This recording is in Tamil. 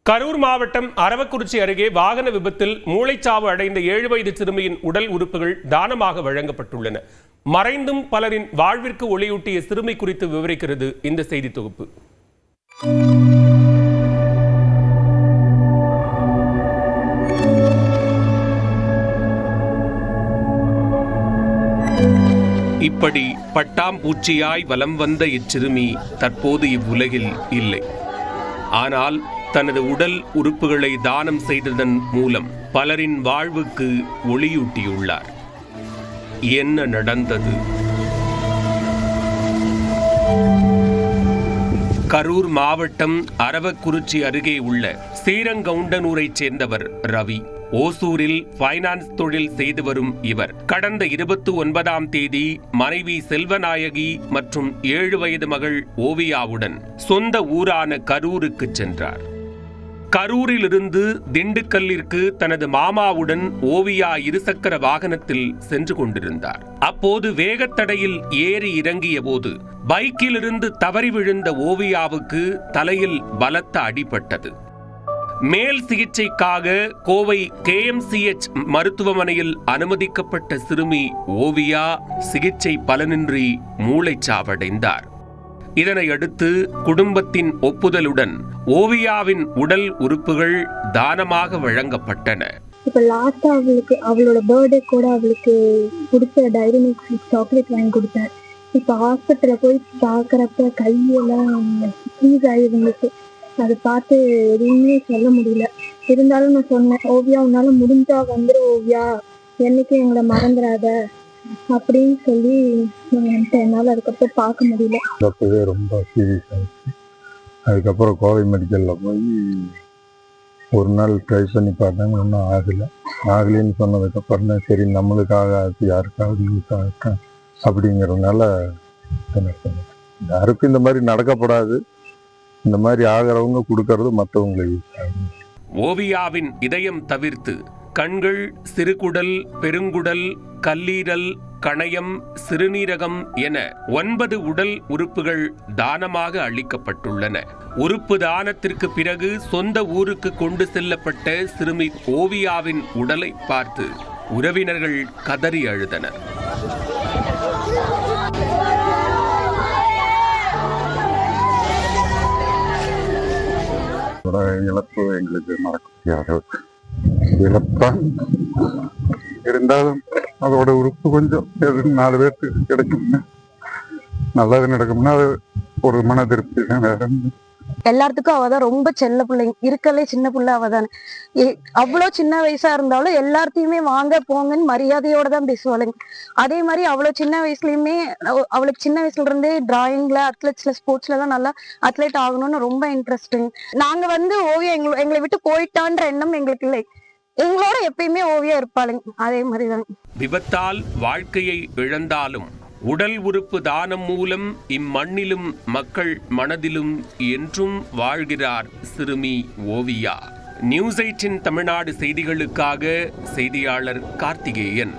கரூர் மாவட்டம் அரவக்குறிச்சி அருகே வாகன விபத்தில் மூளைச்சாவு அடைந்த 7 வயது சிறுமியின் உடல் உறுப்புகள் தானமாக வழங்கப்பட்டுள்ளன. மறைந்தும் பலரின் வாழ்விற்கு ஒளியூட்டிய சிறுமி குறித்து விவரிக்கிறது இந்த செய்தி தொகுப்பு. இப்படி பட்டாம்பூச்சியாய் வலம் வந்த இச்சிறுமி தற்போது இவ்வுலகில் இல்லை. ஆனால் தனது உடல் உறுப்புகளை தானம் செய்ததன் மூலம் பலரின் வாழ்வுக்கு ஒளியூட்டியுள்ளார். என்ன நடந்தது? கரூர் மாவட்டம் அரவக்குறிச்சி அருகே உள்ள ஸ்ரீரங்கவுண்டனூரைச் சேர்ந்தவர் ரவி. ஓசூரில் ஃபைனான்ஸ் தொழில் செய்து வரும் இவர் கடந்த 29ஆம் தேதி மனைவி செல்வநாயகி மற்றும் 7 வயது மகள் ஓவியாவுடன் சொந்த ஊரான கரூருக்கு சென்றார். கரூரிலிருந்து திண்டுக்கல்லிற்கு தனது மாமாவுடன் ஓவியா இருசக்கர வாகனத்தில் சென்று கொண்டிருந்தார். அப்போது வேகத்தடையில் ஏறி இறங்கிய போது பைக்கிலிருந்து தவறி விழுந்த ஓவியாவுக்கு தலையில் பலத்த அடிபட்டது. மேல் சிகிச்சைக்காக கோவை KMCH மருத்துவமனையில் அனுமதிக்கப்பட்ட சிறுமி ஓவியா சிகிச்சை பலனின்றி மூளைச்சாவடைந்தார். இதனையடுத்து குடும்பத்தின் ஒப்புதலுடன் ஓவியாவின் உடல் உறுப்புகள் தானமாக வழங்கப்பட்டன. இப்ப லாஸ்டா அவளோட பர்த்டே கூட அவளுக்கு பிடிச்ச டைரி மில்க் சாக்லேட் வாங்கி கொடுத்தேன். இப்ப ஹாஸ்பிட்டல்ல போய் பாக்குறப்ப கையெல்லாம் ஃப்ரீஸ் ஆகிருந்துச்சு. அதை பார்த்து எதுவுமே சொல்ல முடியல. இருந்தாலும் நான் சொன்னேன், ஓவியா உன்னால முடிஞ்சா வந்துரு ஓவியா, என்னைக்கும் எங்களை மறந்துடாத அப்படின்னு சொல்லி என்னால் அதுக்கப்புறம் பார்க்க முடியல. அப்பவே ரொம்ப சீரியஸ் ஆயிடுச்சு. அதுக்கப்புறம் கோவை மெடிக்கலில் போய் ஒரு நாள் ட்ரை பண்ணி பார்த்தாங்க, ஒன்றும் ஆகலைன்னு சொன்னதுக்கப்புறம் தான் சரி நம்மளுக்காக அது யாருக்காவது யூஸ் ஆகட்டும் அப்படிங்கிறதுனால யாருக்கும் இந்த மாதிரி நடக்கப்படாது, இந்த மாதிரி ஆகிறவங்க கொடுக்கறது மற்றவங்களை யூஸ் ஆகும். ஓவியாவின் இதயம் தவிர்த்து கண்கள், சிறுகுடல், பெருங்குடல், கல்லீரல், கணையம், சிறுநீரகம் என 9 உடல் உறுப்புகள் தானமாக அளிக்கப்பட்டுள்ளன. உறுப்பு தானத்திற்கு பிறகு சொந்த ஊருக்கு கொண்டு செல்லப்பட்ட சிறுமி ஓவியாவின் உடலை பார்த்து உறவினர்கள் கதறி அழுதனர். இழப்பு எங்களுக்கு மறக்க முடியாத இழப்பான். இருந்தாலும் அதோட உறுப்பு கொஞ்சம் 4 பேருக்கு கிடைக்கும்னா நல்லது நடக்கும்னா அது ஒரு மன திருப்தி தான். வேற எல்லாத்துக்கும் அவதான் ரொம்ப செல்ல பிள்ளைங்க, இருக்கலே சின்ன பிள்ளை அவதானே. அவ்வளோ சின்ன வயசா இருந்தாலும் எல்லாத்தையுமே வாங்க போங்கன்னு மரியாதையோட தான் பேசுவாளுங்க. அதே மாதிரி அவ்வளோ சின்ன வயசுலயுமே அவளுக்கு சின்ன வயசுல இருந்தே டிராயிங்ல, அத்லெட்ஸ்ல, ஸ்போர்ட்ஸ்ல தான் நல்லா அத்லெட் ஆகணும்னு ரொம்ப இன்ட்ரெஸ்டிங். நாங்க ஓவியா எங்களை விட்டு போயிட்டான்ற எண்ணம் எங்களுக்கு இல்லை, எங்களோட எப்பயுமே ஓவியா இருப்பாளுங்க. அதே மாதிரிதான். விபத்தால் வாழ்க்கையை இழந்தாலும் உடல் உறுப்பு தானம் மூலம் இம்மண்ணிலும் மக்கள் மனதிலும் என்றும் வாழ்கிறார் சிறுமி ஓவியா. நியூஸ் 8 தமிழ்நாடு செய்திகளுக்காக செய்தியாளர் கார்த்திகேயன்.